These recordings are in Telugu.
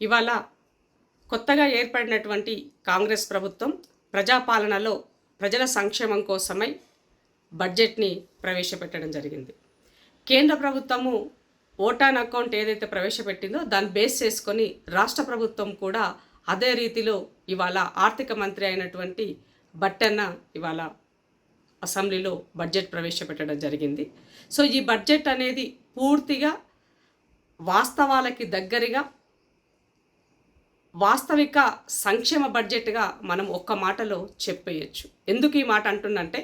ఇవాళ కొత్తగా ఏర్పడినటువంటి కాంగ్రెస్ ప్రభుత్వం ప్రజాపాలనలో ప్రజల సంక్షేమం కోసమై బడ్జెట్ని ప్రవేశపెట్టడం జరిగింది. కేంద్ర ప్రభుత్వము ఓటాన్ అకౌంట్ ఏదైతే ప్రవేశపెట్టిందో దాన్ని బేస్ చేసుకొని రాష్ట్ర ప్రభుత్వం కూడా అదే రీతిలో ఇవాళ ఆర్థిక మంత్రి అయినటువంటి బట్టన్న ఇవాళ అసెంబ్లీలో బడ్జెట్ ప్రవేశపెట్టడం జరిగింది. సో ఈ బడ్జెట్ అనేది పూర్తిగా వాస్తవాలకి దగ్గరగా వాస్తవిక సంక్షేమ బడ్జెట్గా మనం ఒక్క మాటలో చెప్పేయచ్చు. ఎందుకు ఈ మాట అంటున్నంటే,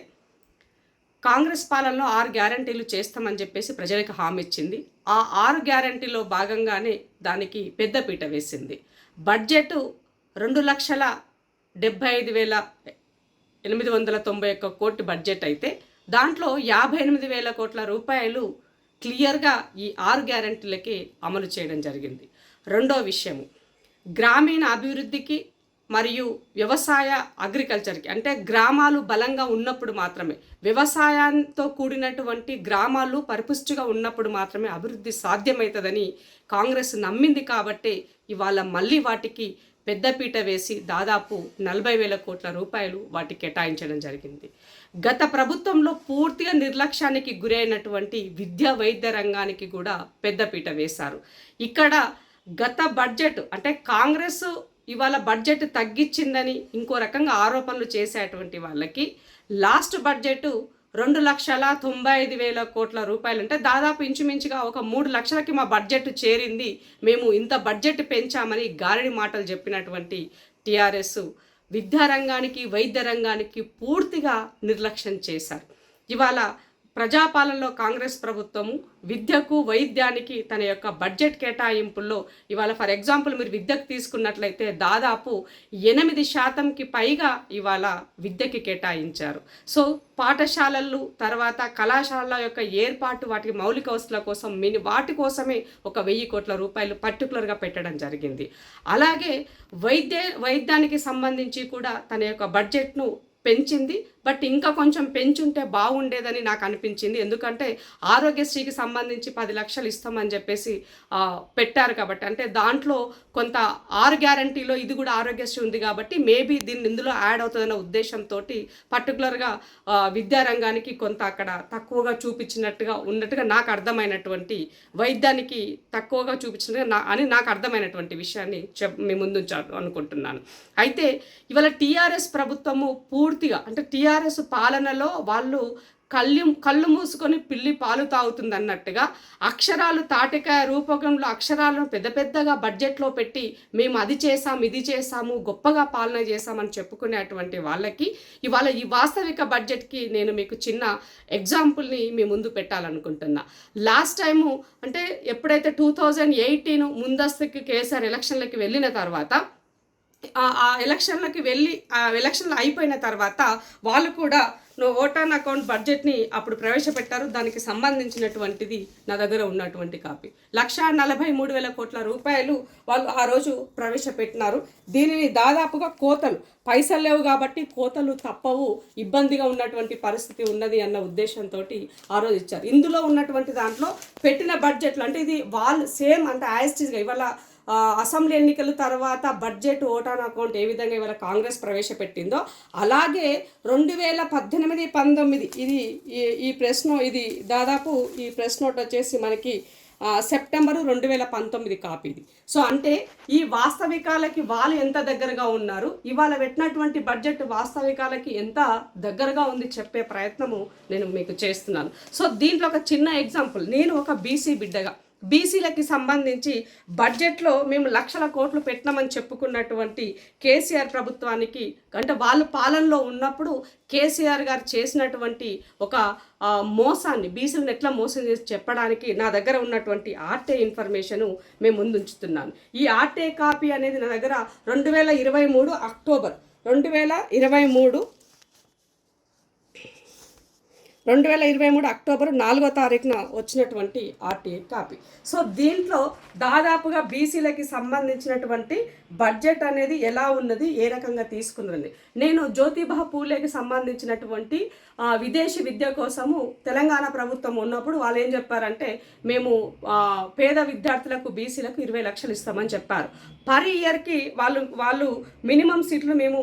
కాంగ్రెస్ పాలనలో 6 గ్యారంటీలు చేస్తామని చెప్పేసి ప్రజలకు హామీ ఇచ్చింది. ఆ 6 గ్యారంటీలో భాగంగానే దానికి పెద్దపీట వేసింది. బడ్జెట్ 2,75,891 కోట్ల బడ్జెట్ అయితే దాంట్లో 58,000 కోట్ల రూపాయలు క్లియర్గా ఈ 6 గ్యారంటీలకి అమలు చేయడం జరిగింది. రెండో విషయము, గ్రామీణ అభివృద్ధికి మరియు వ్యవసాయ అగ్రికల్చర్కి, అంటే గ్రామాలు బలంగా ఉన్నప్పుడు మాత్రమే, వ్యవసాయంతో కూడినటువంటి గ్రామాలు పరిపుష్టిగా ఉన్నప్పుడు మాత్రమే అభివృద్ధి సాధ్యమవుతుందని కాంగ్రెస్ నమ్మింది. కాబట్టి ఇవాళ మళ్ళీ వాటికి పెద్దపీట వేసి దాదాపు 40,000 కోట్ల రూపాయలు వాటికి కేటాయించడం జరిగింది. గత ప్రభుత్వంలో పూర్తిగా నిర్లక్ష్యానికి గురైనటువంటి విద్యా వైద్య రంగానికి కూడా పెద్దపీట వేశారు. ఇక్కడ గత బడ్జెట్ అంటే కాంగ్రెస్ ఇవాళ బడ్జెట్ తగ్గించిందని ఇంకో రకంగా ఆరోపణలు చేసేటువంటి వాళ్ళకి లాస్ట్ బడ్జెట్ 2,95,000 కోట్ల రూపాయలు, అంటే దాదాపు ఇంచుమించుగా ఒక 3 లక్షలకి మా బడ్జెట్ చేరింది, మేము ఇంత బడ్జెట్ పెంచామని గారడి మాటలు చెప్పినటువంటి టీఆర్ఎస్ విద్యారంగానికి వైద్య రంగానికి పూర్తిగా నిర్లక్ష్యం చేశారు. ఇవాళ ప్రజాపాలనలో కాంగ్రెస్ ప్రభుత్వము విద్యకు వైద్యానికి తన యొక్క బడ్జెట్ కేటాయింపుల్లో ఇవాళ ఫర్ ఎగ్జాంపుల్ మీరు విద్యకు తీసుకున్నట్లయితే దాదాపు 8% పైగా ఇవాళ విద్యకి కేటాయించారు. సో పాఠశాలలు తర్వాత కళాశాలల యొక్క ఏర్పాటు, వాటికి మౌలిక వసతుల కోసం వాటి కోసమే ఒక 1,000 కోట్ల రూపాయలు పర్టికులర్గా పెట్టడం జరిగింది. అలాగే వైద్యానికి సంబంధించి కూడా తన యొక్క బడ్జెట్ను పెంచింది. బట్ ఇంకా కొంచెం పెంచుంటే బాగుండేదని నాకు అనిపించింది. ఎందుకంటే ఆరోగ్యశ్రీకి సంబంధించి 10 లక్షలు ఇస్తామని చెప్పేసి పెట్టారు కాబట్టి, అంటే దాంట్లో కొంత 6 గ్యారంటీలో ఇది కూడా ఆరోగ్యశ్రీ ఉంది కాబట్టి మేబీ దీన్ని ఇందులో యాడ్ అవుతుందన్న ఉద్దేశంతో పర్టికులర్గా విద్యారంగానికి కొంత అక్కడ తక్కువగా చూపించినట్టుగా ఉన్నట్టుగా నాకు అర్థమైనటువంటి, వైద్యానికి తక్కువగా చూపించినట్టుగా అని నాకు అర్థమైనటువంటి విషయాన్ని మీ ముందు అనుకుంటున్నాను. అయితే ఇవాళ టీఆర్ఎస్ ప్రభుత్వము పూర్తిగా, అంటే టీఆర్ఎస్ పాలనలో వాళ్ళు కళ్ళు మూసుకొని పిల్లి పాలు తాగుతుంది అన్నట్టుగా అక్షరాలు తాటికాయ రూపకంలో అక్షరాలను పెద్ద పెద్దగా బడ్జెట్లో పెట్టి మేము అది చేసాం ఇది చేసాము గొప్పగా పాలన చేసామని చెప్పుకునేటువంటి వాళ్ళకి ఇవాళ ఈ వాస్తవిక బడ్జెట్కి నేను మీకు చిన్న ఎగ్జాంపుల్ని మీ ముందు పెట్టాలనుకుంటున్నా. లాస్ట్ టైము అంటే ఎప్పుడైతే 2018 ముందస్తుకి కేసీఆర్ ఎలక్షన్లకి వెళ్ళిన తర్వాత, ఆ ఎలక్షన్లు అయిపోయిన తర్వాత వాళ్ళు కూడా ఓటాన్ అకౌంట్ బడ్జెట్ని అప్పుడు ప్రవేశపెట్టారు. దానికి సంబంధించినటువంటిది నా దగ్గర ఉన్నటువంటి కాపీ 1,43,000 కోట్ల రూపాయలు వాళ్ళు ఆ రోజు ప్రవేశపెట్టినారు. దీనిని దాదాపుగా కోతలు, పైసలు లేవు కాబట్టి కోతలు తప్పవు, ఇబ్బందిగా ఉన్నటువంటి పరిస్థితి ఉన్నది అన్న ఉద్దేశంతో ఆ రోజు ఇచ్చారు. ఇందులో ఉన్నటువంటి దాంట్లో పెట్టిన బడ్జెట్లు అంటే ఇది వాళ్ళు సేమ్ అంటే యాజిటీస్గా ఇవాళ అసెంబ్లీ ఎన్నికల తర్వాత బడ్జెట్ ఓటాన్ అకౌంట్ ఏ విధంగా ఇవాళ కాంగ్రెస్ ప్రవేశపెట్టిందో అలాగే 2018-19 ఈ ప్రెస్ ఇది దాదాపు ఈ ప్రెస్ నోట్ వచ్చేసి మనకి సెప్టెంబరు 2019 కాపీ ఇది. సో అంటే ఈ వాస్తవికాలకి వాళ్ళు ఎంత దగ్గరగా ఉన్నారు, ఇవాళ పెట్టినటువంటి బడ్జెట్ వాస్తవికాలకి ఎంత దగ్గరగా ఉంది చెప్పే ప్రయత్నము నేను మీకు చేస్తున్నాను. సో దీంట్లో ఒక చిన్న ఎగ్జాంపుల్, నేను ఒక బీసీ బిడ్డగా బీసీలకి సంబంధించి బడ్జెట్లో మేము 1,00,000 కోట్లు పెట్టినామని చెప్పుకున్నటువంటి కేసీఆర్ ప్రభుత్వానికి, అంటే వాళ్ళు పాలనలో ఉన్నప్పుడు కేసీఆర్ గారు చేసినటువంటి ఒక మోసాన్ని బీసీలను ఎట్లా మోసం చేసి చెప్పడానికి నా దగ్గర ఉన్నటువంటి ఆర్టీఐ ఇన్ఫర్మేషను మేము ముందు ఉంచుతున్నాను. ఈ ఆర్టీఐ కాపీ అనేది నా దగ్గర 2023 అక్టోబర్ 2023 2023 అక్టోబర్ 4వ తారీఖున వచ్చినటువంటి ఆర్టీఐ కాపీ. సో దీంట్లో దాదాపుగా బీసీలకి సంబంధించినటువంటి బడ్జెట్ అనేది ఎలా ఉన్నది, ఏ రకంగా తీసుకున్నది. నేను జ్యోతిబా పూలేకి సంబంధించినటువంటి విదేశీ విద్య కోసము తెలంగాణ ప్రభుత్వం ఉన్నప్పుడు వాళ్ళు ఏం చెప్పారంటే, మేము పేద విద్యార్థులకు బీసీలకు 20 లక్షలు ఇస్తామని చెప్పారు. పర్ ఇయర్కి వాళ్ళు మినిమం సీట్లు మేము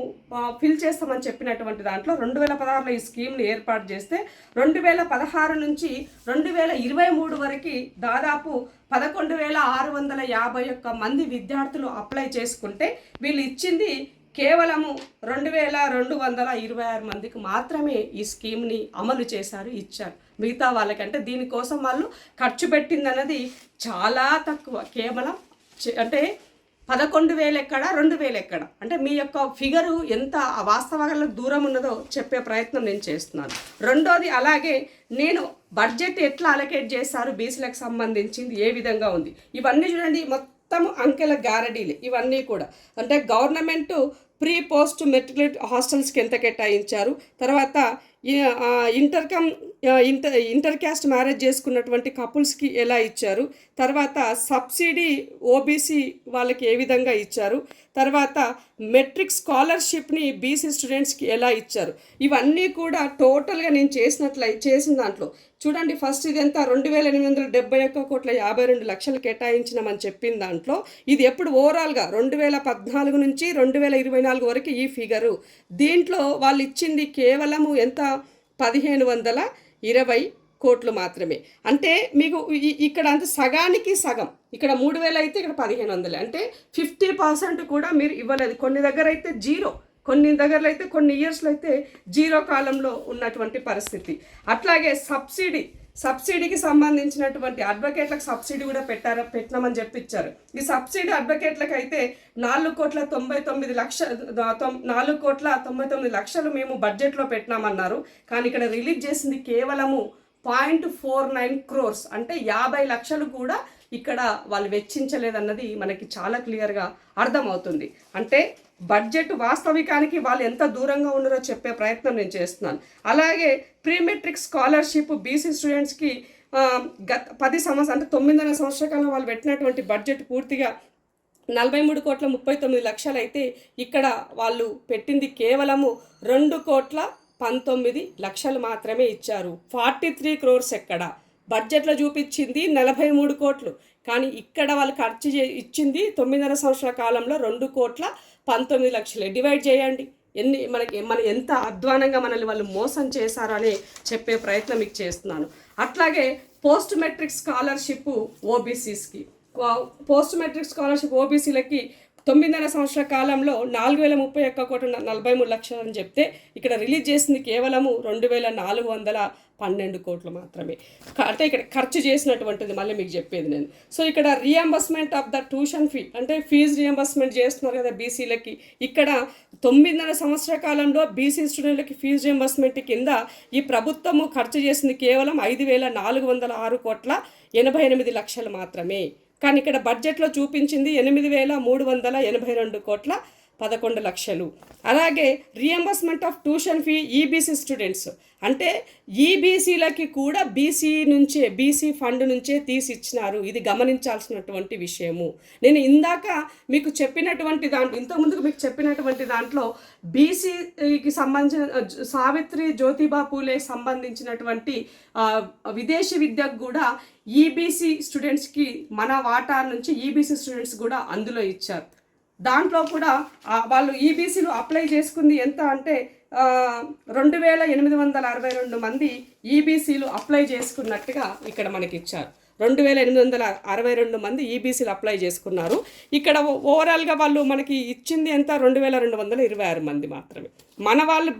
ఫిల్ చేస్తామని చెప్పినటువంటి దాంట్లో 2016లో ఈ స్కీమ్ని ఏర్పాటు చేస్తే 2016 నుంచి 2023 వరకు దాదాపు 11,651 మంది విద్యార్థులు అప్లై చేసుకుంటే వీళ్ళు ఇచ్చింది కేవలము 2,226 మందికి మాత్రమే ఈ స్కీమ్ని అమలు చేశారు, ఇచ్చారు. మిగతా వాళ్ళకంటే దీనికోసం వాళ్ళు ఖర్చు పెట్టిందన్నది చాలా తక్కువ. కేవలం అంటే 11,000 ఎక్కడ, 2,000 ఎక్కడ, అంటే మీ యొక్క ఫిగరు ఎంత వాస్తవంగా దూరం ఉన్నదో చెప్పే ప్రయత్నం నేను చేస్తున్నాను. రెండోది, అలాగే నేను బడ్జెట్ ఎట్లా అలొకేట్ చేశారు బీసీలకు సంబంధించింది ఏ విధంగా ఉంది ఇవన్నీ చూడండి. మొత్తం అంకెల గ్యారంటీలు ఇవన్నీ కూడా. అంటే గవర్నమెంట్ ప్రీ పోస్ట్ మెట్రికులేట్ హాస్టల్స్కి ఎంత కేటాయించారు, తర్వాత ఇంటర్ క్యాస్ట్ మ్యారేజ్ చేసుకున్నటువంటి కపుల్స్కి ఎలా ఇచ్చారు, తర్వాత సబ్సిడీ ఓబీసీ వాళ్ళకి ఏ విధంగా ఇచ్చారు, తర్వాత మెట్రిక్ స్కాలర్షిప్ని బీసీ స్టూడెంట్స్కి ఎలా ఇచ్చారు, ఇవన్నీ కూడా టోటల్గా నేను చేసిన దాంట్లో చూడండి. ఫస్ట్ ఇదంతా 2,871,52 కేటాయించినామని చెప్పిన దాంట్లో ఇది ఎప్పుడు ఓవరాల్గా 2014 నుంచి 2024 వరకు ఈ ఫిగరు. దీంట్లో వాళ్ళు ఇచ్చింది కేవలము ఎంత, 1,520 కోట్లు మాత్రమే. అంటే మీకు ఇక్కడ అంత సగానికి సగం, ఇక్కడ 3,000 అయితే ఇక్కడ 1,500, అంటే 50% కూడా మీరు ఇవ్వలేదు. కొన్ని దగ్గర అయితే జీరో, కొన్ని దగ్గరలో అయితే కొన్ని ఇయర్స్లో అయితే జీరో కాలంలో ఉన్నటువంటి పరిస్థితి. అట్లాగే సబ్సిడీకి సంబంధించినటువంటి అడ్వకేట్లకు సబ్సిడీ కూడా పెట్టినామని చెప్పిచ్చారు. ఈ సబ్సిడీ అడ్వకేట్లకు అయితే 4,99 లక్షలు మేము బడ్జెట్లో పెట్టినామన్నారు. కానీ ఇక్కడ రిలీజ్ చేసింది కేవలము 0.49 crores, అంటే 50 లక్షలు కూడా ఇక్కడ వాళ్ళు వెచ్చించలేదన్నది మనకి చాలా క్లియర్గా అర్థమవుతుంది. అంటే బడ్జెట్ వాస్తవికానికి వాళ్ళు ఎంత దూరంగా ఉన్నారో చెప్పే ప్రయత్నం నేను చేస్తున్నాను. అలాగే ప్రీ మెట్రిక్ స్కాలర్షిప్ బీసీ స్టూడెంట్స్కి గత 10 సంవత్సరాలు అంటే 9.5 సంవత్సరాల కాలం వాళ్ళు పెట్టినటువంటి బడ్జెట్ పూర్తిగా 43,39,00,000 అయితే ఇక్కడ వాళ్ళు పెట్టింది కేవలము 2,19,00,000 మాత్రమే ఇచ్చారు. 43 crores ఎక్కడ బడ్జెట్లో చూపించింది 43 కోట్లు, కానీ ఇక్కడ వాళ్ళు ఖర్చు ఇచ్చింది 9.5 సంవత్సరాల కాలంలో 2,19,00,000. డివైడ్ చేయండి మన ఎంత అధ్వానంగా మనల్ని వాళ్ళు మోసం చేశారో అని చెప్పే ప్రయత్నం మీకు చేస్తున్నాను. అట్లాగే పోస్ట్ మెట్రిక్ స్కాలర్షిప్ ఓబీసీస్కి, పోస్ట్ మెట్రిక్ స్కాలర్షిప్ ఓబీసీలకి 9.5 సంవత్సరాల కాలంలో 4,031,43,00,000 అని చెప్తే ఇక్కడ రిలీజ్ చేసింది కేవలము 2,412 కోట్లు మాత్రమే. అంటే ఇక్కడ ఖర్చు చేసినటువంటిది మళ్ళీ మీకు చెప్పేది నేను. సో ఇక్కడ reimbursement of the tuition fee, అంటే ఫీజు రీఎంబర్స్మెంట్ చేస్తున్నారు కదా బీసీలకి. ఇక్కడ 9.5 సంవత్సరాల కాలంలో బీసీ స్టూడెంట్లకి ఫీజు రీఎంబర్స్మెంట్ కింద ఈ ప్రభుత్వము ఖర్చు చేసింది కేవలం 5,406,88,00,000 మాత్రమే. కానీ ఇక్కడ బడ్జెట్లో చూపించింది 8,382,11,00,000. అలాగే reimbursement of tuition fee EBC students, అంటే ఈబీసీలకి కూడా బీసీ ఫండ్ నుంచే తీసి ఇచ్చినారు. ఇది గమనించాల్సినటువంటి విషయము. నేను ఇందాక మీకు చెప్పినటువంటి ఇంతకుముందుకు మీకు చెప్పినటువంటి దాంట్లో బీసీకి సంబంధించిన సావిత్రి జ్యోతిబా పూలే సంబంధించినటువంటి విదేశీ విద్యకు కూడా ఈబీసీ స్టూడెంట్స్కి మన వాటా నుంచి ఈబీసీ స్టూడెంట్స్ కూడా అందులో ఇచ్చారు. దాంట్లో కూడా వాళ్ళు ఈబీసీలు అప్లై చేసుకుంది ఎంత అంటే 2,862 మంది ఈబీసీలు అప్లై చేసుకున్నట్టుగా ఇక్కడ మనకి ఇచ్చారు. 2,862 మంది ఈబీసీలు అప్లై చేసుకున్నారు. ఇక్కడ ఓవరాల్గా వాళ్ళు మనకి ఇచ్చింది ఎంత, 2,226 మంది మాత్రమే.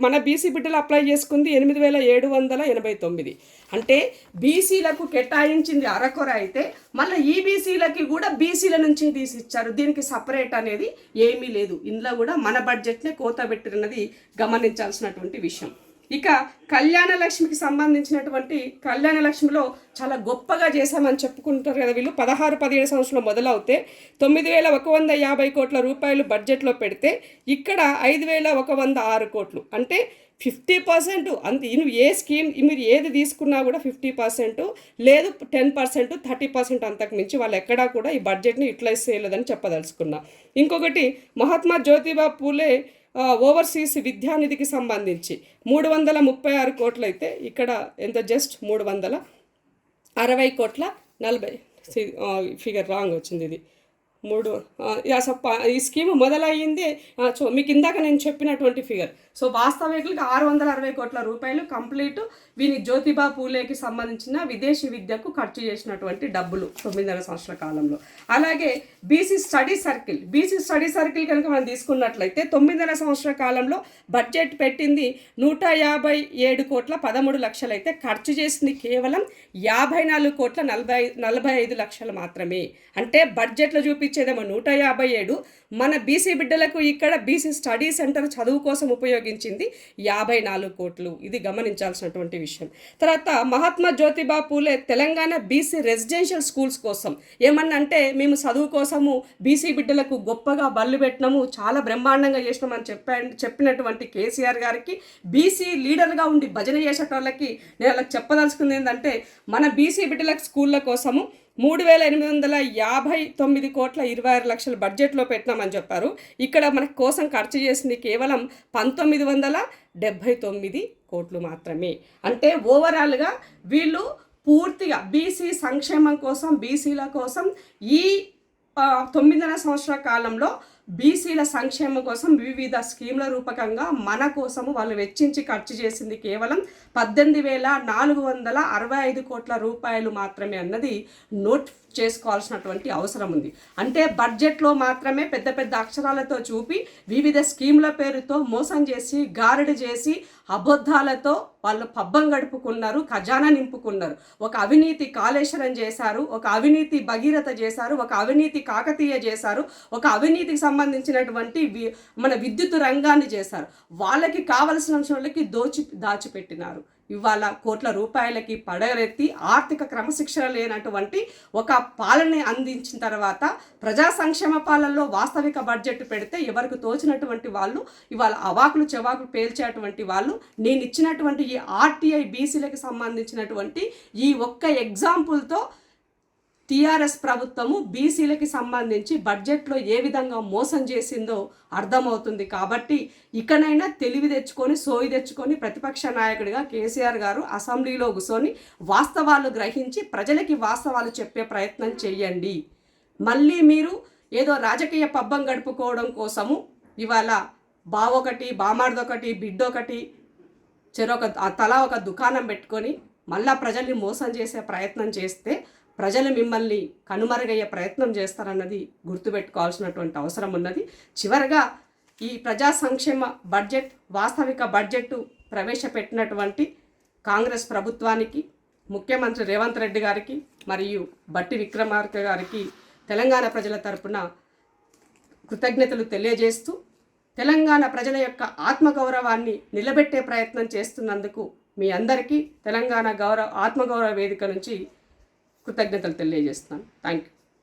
మన బీసీ బిడ్డలు అప్లై చేసుకుంది 8,789. అంటే బీసీలకు కేటాయించింది అరకొర అయితే మళ్ళీ ఈబీసీలకి కూడా బీసీల నుంచి తీసి ఇచ్చారు. దీనికి సపరేట్ అనేది ఏమీ లేదు. ఇందులో కూడా మన బడ్జెట్నే కోత పెట్టినది గమనించాల్సినటువంటి విషయం. ఇక కళ్యాణ లక్ష్మికి సంబంధించినటువంటి కళ్యాణ లక్ష్మిలో చాలా గొప్పగా చేశామని చెప్పుకుంటారు కదా వీళ్ళు. 16-17 సంవత్సరంలో మొదలవుతే 9,150 కోట్ల రూపాయలు బడ్జెట్లో పెడితే ఇక్కడ 5,106 కోట్లు, అంటే 50% అంత నువ్వు ఏ స్కీమ్ మీరు ఏది తీసుకున్నా కూడా 50% లేదు 10%, 30% అంతకు మించి వాళ్ళు ఎక్కడా కూడా ఈ బడ్జెట్ని యూటిలైజ్ చేయలేదని చెప్పదలుచుకున్నా. ఇంకొకటి మహాత్మా జ్యోతిబా పూలే ఓవర్సీస్ విద్యానిధికి సంబంధించి 336 కోట్లు అయితే ఇక్కడ ఎంత జస్ట్ 360 కోట్ల 40 ఫిగర్ రాంగ్ వచ్చింది ఇది 3 ఈ స్కీమ్ మొదలయ్యింది. మీకు ఇందాక నేను చెప్పినటువంటి ఫిగర్. సో వాస్తవికులకు 660 కోట్ల రూపాయలు కంప్లీట్ వీని జ్యోతిబా పూలేకి సంబంధించిన విదేశీ విద్యకు ఖర్చు చేసినటువంటి డబ్బులు 9.5 సంవత్సరాల కాలంలో. అలాగే బీసీ స్టడీ సర్కిల్ కనుక మనం తీసుకున్నట్లయితే 9.5 సంవత్సరాల కాలంలో బడ్జెట్ పెట్టింది 157 కోట్ల 13 లక్షలు అయితే ఖర్చు చేసింది కేవలం 54 కోట్ల 45 లక్షలు మాత్రమే. అంటే బడ్జెట్లో చూపించేదేమో 157, మన బీసీ బిడ్డలకు ఇక్కడ బీసీ స్టడీ సెంటర్ చదువు కోసం ఉపయోగించింది 54 కోట్లు. ఇది గమనించాల్సినటువంటి విషయం. తర్వాత Mahatma Jyotiba Phule Telangana BC residential schools కోసం ఏమన్నంటే మేము చదువు కోసము బీసీ బిడ్డలకు గొప్పగా బళ్ళు పెట్టినాము, చాలా బ్రహ్మాండంగా చేసినామని చెప్పినటువంటి కేసీఆర్ గారికి బీసీ లీడర్గా ఉండి భజన చేసేటోళ్ళకి నేను వాళ్ళకి చెప్పదలుచుకుంది ఏంటంటే మన బీసీ బిడ్డలకు స్కూళ్ళ కోసము 3,859 కోట్ల 26 లక్షల బడ్జెట్లో పెట్టినామని చెప్పారు. ఇక్కడ మన కోసం ఖర్చు చేసింది కేవలం 1979 కోట్లు మాత్రమే. అంటే ఓవరాల్గా వీళ్ళు పూర్తిగా బీసీ సంక్షేమం కోసం, బీసీల కోసం ఈ 9.5 సంవత్సరాల కాలంలో బీసీల సంక్షేమం కోసం వివిధ స్కీమ్ల రూపకంగా మన కోసము వాళ్ళు వెచ్చించి ఖర్చు చేసింది కేవలం 18,465 కోట్ల రూపాయలు మాత్రమే అన్నది నోట్ చేసుకోవాల్సినటువంటి అవసరం ఉంది. అంటే బడ్జెట్లో మాత్రమే పెద్ద పెద్ద అక్షరాలతో చూపి వివిధ స్కీమ్ల పేరుతో మోసం చేసి గారడి చేసి అబద్ధాలతో వాళ్ళు పబ్బం గడుపుకున్నారు, ఖజానా నింపుకున్నారు. ఒక అవినీతి కాళేశ్వరం చేశారు, ఒక అవినీతి భగీరథ చేశారు, ఒక అవినీతి కాకతీయ చేశారు, ఒక అవినీతికి సంబంధించినటువంటి మన విద్యుత్ రంగాన్ని చేశారు. వాళ్ళకి కావలసిన వాళ్ళకి దాచిపెట్టినారు. ఇవాళ కోట్ల రూపాయలకి పడరెత్తి ఆర్థిక క్రమశిక్షణ లేనటువంటి ఒక పాలన అందించిన తర్వాత ప్రజా సంక్షేమ పాలనలో వాస్తవిక బడ్జెట్ పెడితే ఎవరికి తోచినటువంటి వాళ్ళు ఇవాళ అవాకులు చెవాకులు పేల్చేటువంటి వాళ్ళు నేను ఇచ్చినటువంటి ఈ ఆర్టీఐ బీసీలకు సంబంధించినటువంటి ఈ ఒక్క ఎగ్జాంపుల్తో టీఆర్ఎస్ ప్రభుత్వము బీసీలకి సంబంధించి బడ్జెట్లో ఏ విధంగా మోసం చేసిందో అర్థమవుతుంది. కాబట్టి ఇకనైనా తెలివి తెచ్చుకొని సోయి తెచ్చుకొని ప్రతిపక్ష నాయకుడిగా కేసీఆర్ గారు అసెంబ్లీలో కూర్చొని వాస్తవాలు గ్రహించి ప్రజలకి వాస్తవాలు చెప్పే ప్రయత్నం చేయండి. మళ్ళీ మీరు ఏదో రాజకీయ పబ్బం గడుపుకోవడం కోసము ఇవాళ బావొకటి బామార్దొకటి బిడ్డొకటి తలా ఒక దుకాణం పెట్టుకొని మళ్ళా ప్రజల్ని మోసం చేసే ప్రయత్నం చేస్తే ప్రజలు మిమ్మల్ని కనుమరుగయ్యే ప్రయత్నం చేస్తారన్నది గుర్తుపెట్టుకోవాల్సినటువంటి అవసరం ఉన్నది. చివరగా ఈ ప్రజా సంక్షేమ బడ్జెట్ వాస్తవిక బడ్జెట్ ప్రవేశపెట్టినటువంటి కాంగ్రెస్ ప్రభుత్వానికి, ముఖ్యమంత్రి రేవంత్ రెడ్డి గారికి మరియు బట్టి విక్రమార్క గారికి తెలంగాణ ప్రజల తరపున కృతజ్ఞతలు తెలియజేస్తూ తెలంగాణ ప్రజల యొక్క ఆత్మగౌరవాన్ని నిలబెట్టే ప్రయత్నం చేస్తున్నందుకు మీ అందరికీ తెలంగాణ ఆత్మగౌరవ వేదిక నుంచి కృతజ్ఞతలు తెలియజేస్తున్నాను. Thank you.